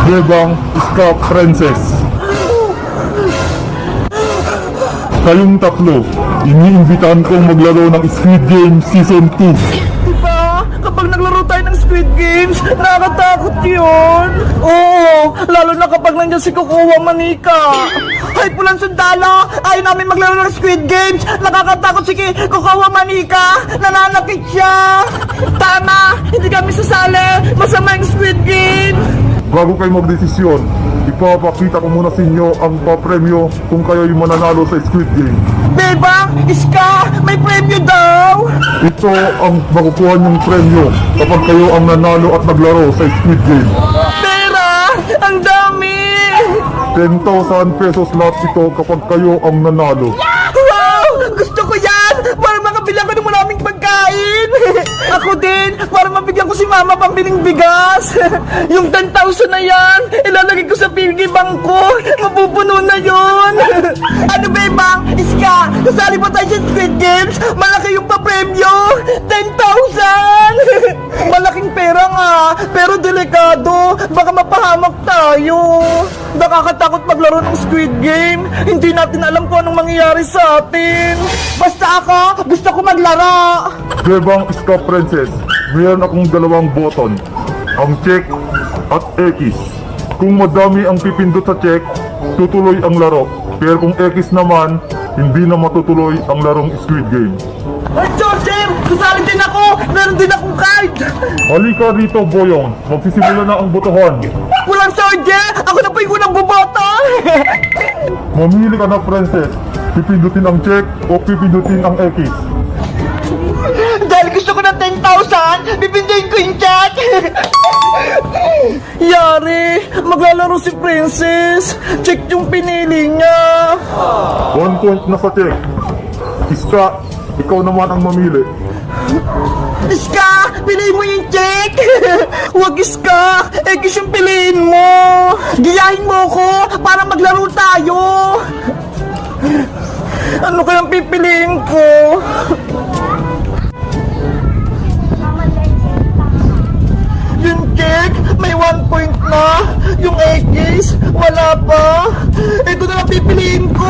Bebang Ska Princess. Kayong tatlo, iniimbitahan kong maglaro ng Squid Game Season 2. Diba? Kapag naglaro tayo ng Squid Games, nakakatakot yun. Oo, lalo na kapag nandiyan si Kukuha Manika. Ay, pulang sundalo, ayaw namin maglaro ng Squid Games. Nakakatakot si Kukuha Manika. Nananakit siya. Tama, hindi kami sasali. Masama yung Squid Game. Bago kayo magdesisyon, ipapakita ko muna sa inyo ang papremyo kung kayo'y mananalo sa Squid Game. Bebang, Iska, may premyo daw. Ito ang makukuha niyong premyo kapag kayo ang nanalo at naglaro sa Squid Game. Pera, ang dami. 10,000 pesos lahat ito kapag kayo ang nanalo. Wow! Gusto ko yan! Para makabili ako ng maraming pagkain! Ako din! Para mabigyan ko si Mama pambiling bigas! Yung 10,000 na yan, ilalagay ko sa piggy bank ko! Mapupuno na yun! Ano ba bang? Iska! Kasali ba tayo sa Squid Games? Malaki yung papremyo! 10,000! Malaking pera nga! Pero delikado! Baka mapahamak tayo! Nakakatakot maglaro ng Squid Game! Hindi natin alam kung anong mangyayari sa atin! Basta ako, gusto ko maglaro! Bebang Ska Princess, mayroon akong dalawang button, ang check at X. Kung madami ang pipindot sa check, tutuloy ang laro. Pero kung X naman, hindi na matutuloy ang larong Squid Game. Ay, Joseph! Kasali din ako! Meron din akong card! Halika rito, Boyong. Magsisimula na ang botohan. Walang soldier! Ako na po yung unang buboto! Mamili ka na, Princess. Pipindutin ang check o pipindutin ang X. Dahil gusto ko ng 10,000, bibinduin ko yung chat! Yari! Maglalaro si Princess! Check yung pinili niya! 1 point na sa check. Iska, ikaw naman ang mamili. Iska! Piliin mo yung check! Huwag Iska! X yung piliin mo! Giyahin mo ko para maglaro tayo! Ano kayang pipiliin ko? Yung check, may 1 point na. Yung X, wala pa. Ito na lang pipiliin ko.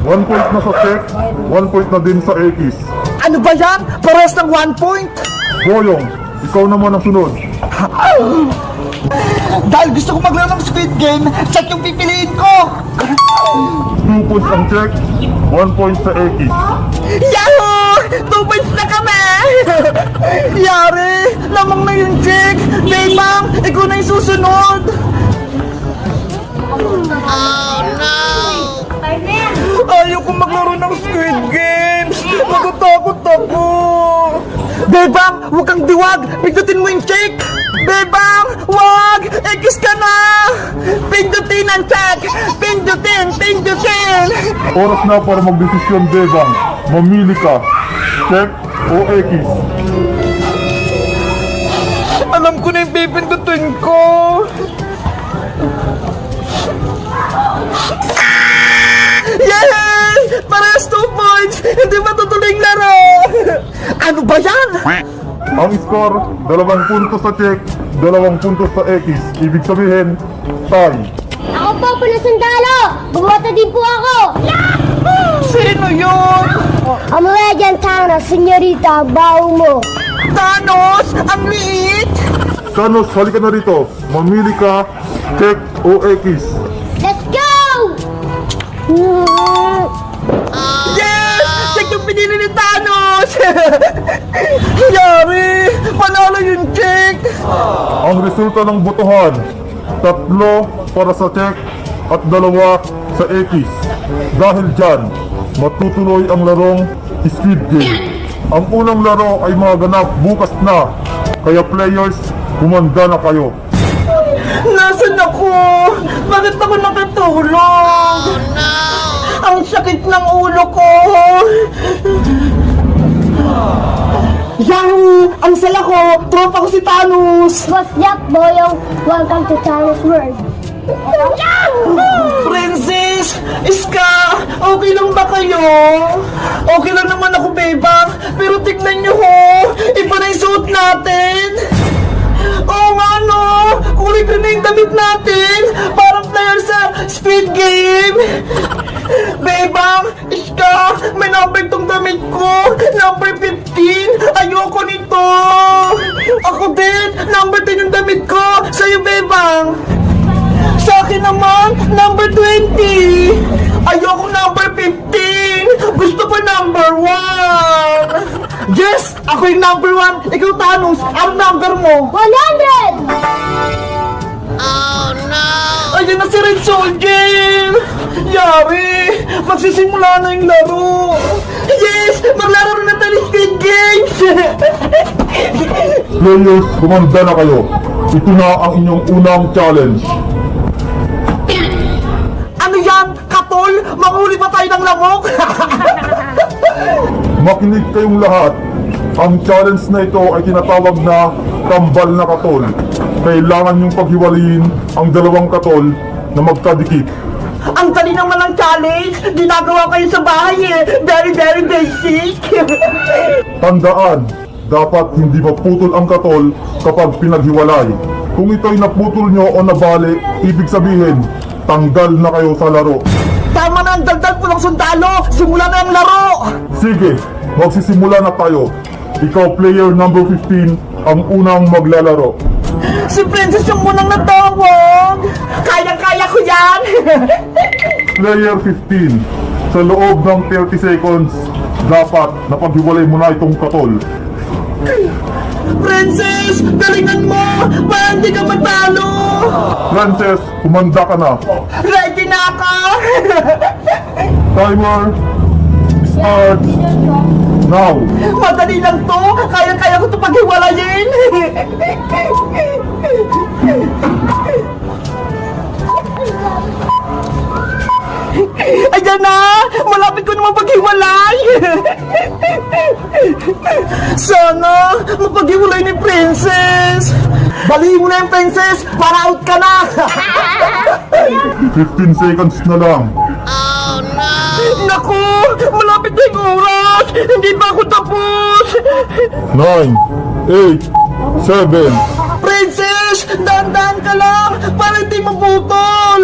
1 point na sa check, 1 point na din sa X. Ano ba yan? Pares ng 1 point. Boyong, ikaw naman ang sunod. Dahil gusto ko maglaro ng Squid Game, check yung pipiliin ko. 2 points ang check, 1 point sa X. Yahoo! 2 points na kami! Yari! Lamang na yung check! Bebang! Ikaw na yung susunod! Ayaw ko maglaro ng Squid Games! Natatakot ako! Bebang! Huwag kang diwag! Pindutin mo yung check! Bebang! Huwag! X ka na! Pindutin ang check! Pindutin! Pindutin! Oras na para magdesisyon, Bebang. Mamili ka. Check o X. Alam ko na yung pipindutin ko! Yay! Parehas 2 points! Hindi matutuloy yung laro! Ano ba yan? Ang score, 2 puntos sa check, 2 puntos sa X. Ibig sabihin, tie. Ako po, Pulang Sundalo! Bumoto din po ako! Sino yun? Umuwi dyan, Thanos, senyorita, ang baho mo! Thanos! Ang liit! Thanos, halika na rito. Mamili ka, check o X. Let's go! Yes! Check yung pinili ni Thanos! Yari! Panalo yung check! Ang resulta ng botohan, 3 para sa check at 2 sa X. Dahil dyan, matutuloy ang larong Squid Game. Ang unang laro ay magaganap bukas na, kaya players, humanda na kayo. Nasaan ako? Bakit ako nakatulog? Ang sakit ng ulo ko! Yahoo! Ang sala ko! Tropa ko si Thanos! What's up, Boyong? Welcome to Thanos World! Princess! Iska! Okay lang ba kayo? Okay lang naman ako, Bebang. Pero tignan nyo ho! Iba na yung suot natin! Oo nga no! Kulay damit natin! Parang player sa Squid Game! Bebang, Iska, may number tong damit ko! Number 15! Ayoko nito! Ako din! Number 10 yung damit ko! Sa'yo, Bebang! Sa akin naman, number 20! Ayoko number 15! Gusto ko number 1! Yes! Ako yung number 1! Ikaw, Thanos! Ang number mo! 100! Ayan na si Red Soldier! Yari! Magsisimula na yung laro! Yes! Maglaro na tayo ng Squid Games! Players, kumanda na kayo. Ito na ang inyong unang challenge. Ano yan? Katol? Manghuli pa tayo ng lamok? Makinig kayong lahat. Ang challenge na ito ay tinatawag na kambal na katol. Kailangan yung paghiwalayin ang dalawang katol na magkadikit. Ang dali naman ng challenge! Ginagawa kayo sa bahay eh! Very, very basic! Tandaan, dapat hindi maputol ang katol kapag pinaghiwalay. Kung ito'y naputol nyo o nabali, ibig sabihin, tanggal na kayo sa laro. Tama na ang dagdag po ng sundalo! Simula na ang laro! Sige, magsisimula na tayo. Ikaw, player number 15, ang unang maglalaro. Si Princess yung munang natawag! Kaya-kaya ko yan! Player 15, sa loob ng 30 seconds, dapat napaghiwalay mo na itong katol. Princess! Galingan mo! Para hindi ka matalo! Frances, kumanda ka na. Ready na ako! Timer starts now. Madali lang to! Kaya-kaya ko ito paghiwalayin! Ayan na! Malapit ko naman paghiwalay! Sana mapaghiwalay ni Princess! Balihin mo na yung Princess para out ka na! 15 seconds na lang. Naku! Malapit na yung oras! Hindi pa ako tapos! 9, 8, 7, Princess! Dahan-dahan ka lang! Para hindi mabutol!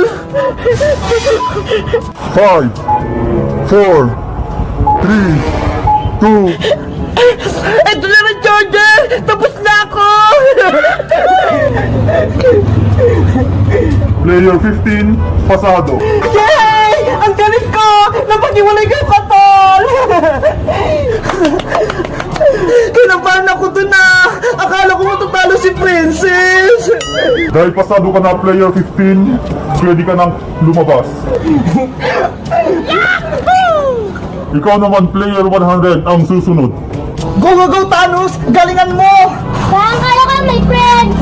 5, 4, 3, 2, Ito na rin, Jordan! Tapos na ako! player 15, pasado. Yay! Ang galing ko! Napag-iwalay ka, Katol! Kinabahan ako dun na! Akala ko matatalo si Princess! Dahil pasado ka na, player 15, pwede ka nang lumabas. Ikaw naman, player 100, ang susunod. Go, go, go, Thanos! Galingan mo! Kaya ka, my friends!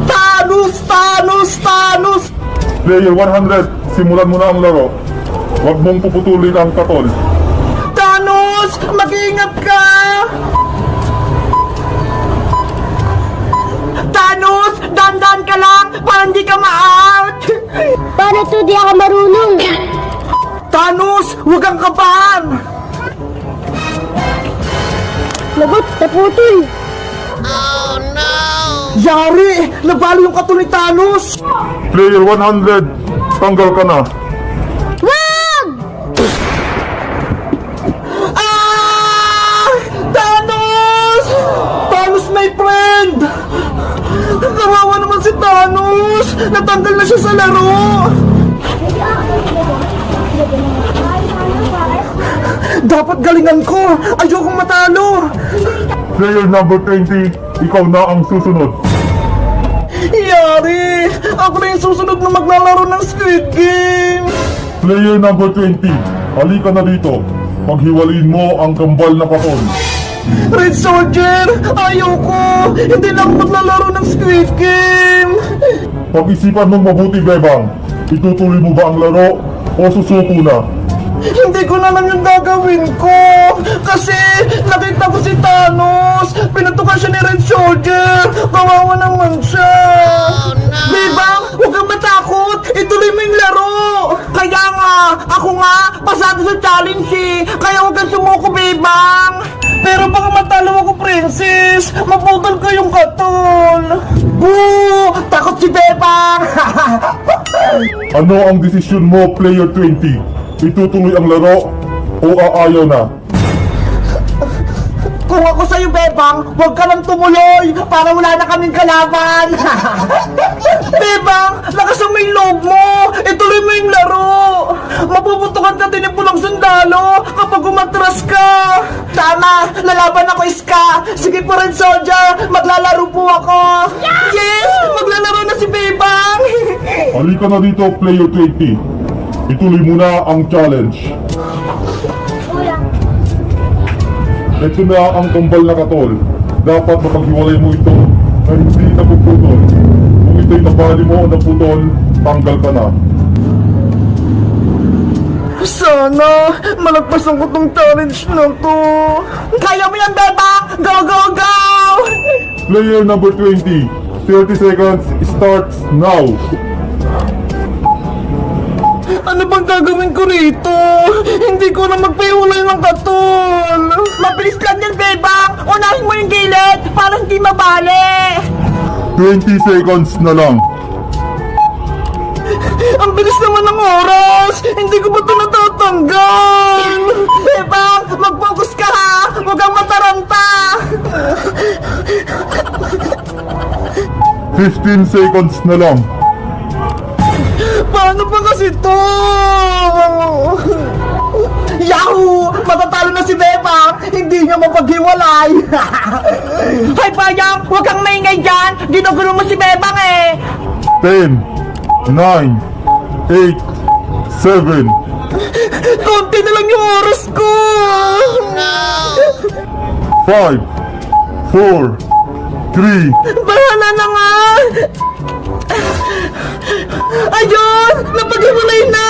Thanos! Thanos! Thanos! Player 100, simulan mo na ang laro. Huwag mong puputulin ang katol. Thanos! Mag-iingat ka! Thanos! Dandan ka lang para hindi ka ma-out! Paano to di ako marunong? Thanos! Huwag kang kabahan! Lagot, naputol. Yari! Nabalo yung katol ni Thanos! Player 100, tanggal ka na. Wag! Ah! Thanos! Thanos, my friend! Kawawa naman si Thanos! Natanggal na siya sa laro! Dapat galingan ko! Ayokong matalo! Player number 20, ikaw na ang susunod. Yari! Ako na yung susunod na maglalaro ng Squid Game! Player number 20, halika na dito. Maghiwalayin mo ang kambal na katol. Red Soldier! Ayoko! Hindi na ako maglalaro ng Squid Game! Pag-isipan mong mabuti, Bebang. Itutuloy mo ba ang laro o susuko na? Hindi ko na alam yung gagawin ko! Kasi nakita ko si Thanos! Pinatukan siya ni Red Soldier! Kawawa naman siya! Bebang, huwag kang matakot! Ituloy mo yung laro! Kaya nga, ako nga, pasado sa challenge eh! Kaya huwag kang sumuko, Bebang! Pero baka matalo ako, Princess! Maputol ko yung katol! Boo! Ano ang desisyon mo, player 20? Itutuloy ang laro o aayaw na? Kung ako sa'yo, Bebang, huwag ka nang tumuloy para wala na kaming kalaban. Bebang, lakas ang may loob mo. Ituloy mo yung laro. Mapuputukan ka din yung pulang sundalo kapag umatras ka. Tama, lalaban ako, Iska. Sige po rin, Soldier. Maglalaro po ako. Yes, maglalaro na si Bebang. Halika na dito, player 20. Ituloy mo na ang challenge. Ito na ang kambal na katol. Dapat mapaghiwalay mo ito na hindi napuputol. Kung ito'y nabali mo o naputol, tanggal ka na. Sana malagpasan ko tong challenge na to. Kaya mo yan, Bebang. Go, go, go. Player number 20, 30 seconds starts now. Ano bang gagawin ko rito? Hindi ko na magpahiwalay ng katol. Mabilis lang yan, Bebang. Unahin mo yung gilid para hindi mabali. 20 seconds na lang. Ang bilis naman ng oras. Hindi ko ba ito natatanggal? Bebang, mag-focus ka ha. Huwag kang mataranta. 15 seconds na lang. Paano pa kasi to? Yahoo! Matatalo na si Bebang! Hindi niya mapaghiwalay! Hay Bayang! Huwag kang maingay dyan! Ginugulo mo si Bebang eh! 10, 9, 8, 7, Konti na lang yung oras ko! 5, 4, 3, Bahala na nga! Ayun! Napaghiwalay na!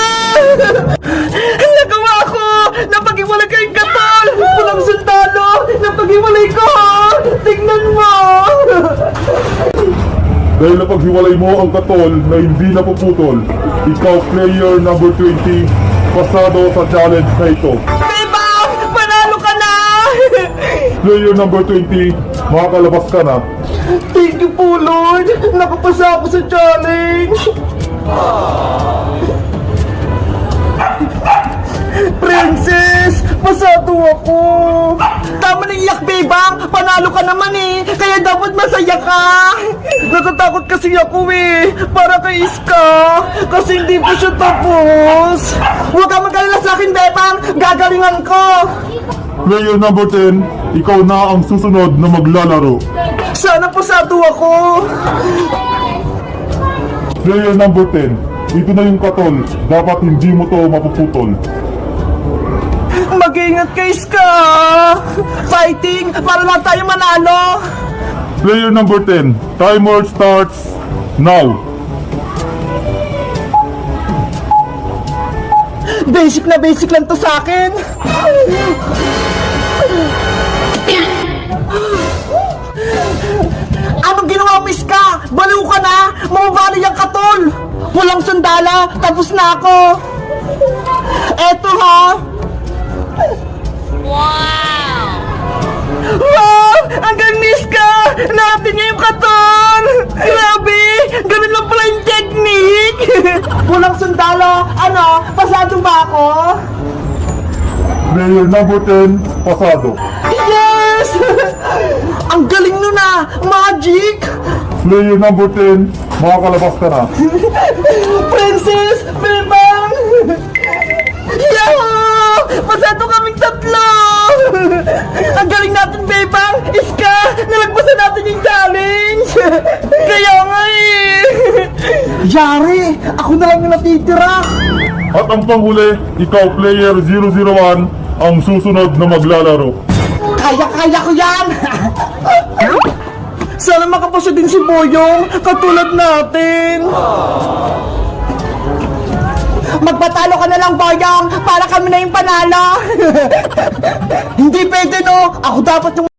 Nagawa ko! Napaghiwalay kayong katol! Pulang sundalo! Napaghiwalay ko! Tingnan mo! Dahil napaghiwalay mo ang katol na hindi napuputol, ikaw player number 20, pasado sa challenge na ito. Bebang! Panalo ka na! Player number 20, makakalabas ka na. Thank you po, Lord! Nakapasa ako sa challenge! Princess! Pasado ako! Tama na iyak, Bebang! Panalo ka naman eh! Kaya dapat masaya ka! Natatakot kasi ako eh! Para kay Iska! Kasi hindi pa siya tapos! Huwag kang mag-alala sa akin, Bebang! Gagalingan ko! Player number 10, ikaw na ang susunod na maglalaro. Sana pasado ako! Player number 10, ito na yung katol, dapat hindi mo to mapuputol. Mag-ingat kay Iska! Fighting para lang tayo manalo! Player number 10, timer starts now. Basic na basic lang to sa akin! Anong ginawa mo, Iska? Baliw ka na! Mababali ang katol! Walang sandala! Tapos na ako! Eto ha! Wow! Ang galing ni Iska! Natin niya yung katon! Grabe! Ganun lang pala yung technique! Walang sundalo! Ano? Pasado ba ako? Player number 10, pasado. Yes! Ang galing nun ah! Magic! Player number 10, makakalabas ka na. Princess! Bebang! Yahoo! Pasado kaming tatlo! Ang galing natin, Bebang! Iska! Nalagpasan natin yung challenge! Kaya nga eh! Yari! Ako na lang yung natitira! At ang panghuli, ikaw player 001, ang susunod na maglalaro. Kaya-kaya ko yan! Sana makapasya din si Boyong katulad natin! Magpatalo ka na lang, Boyong, para kami na yung panalo! Hindi pwede, no? Ako dapat yung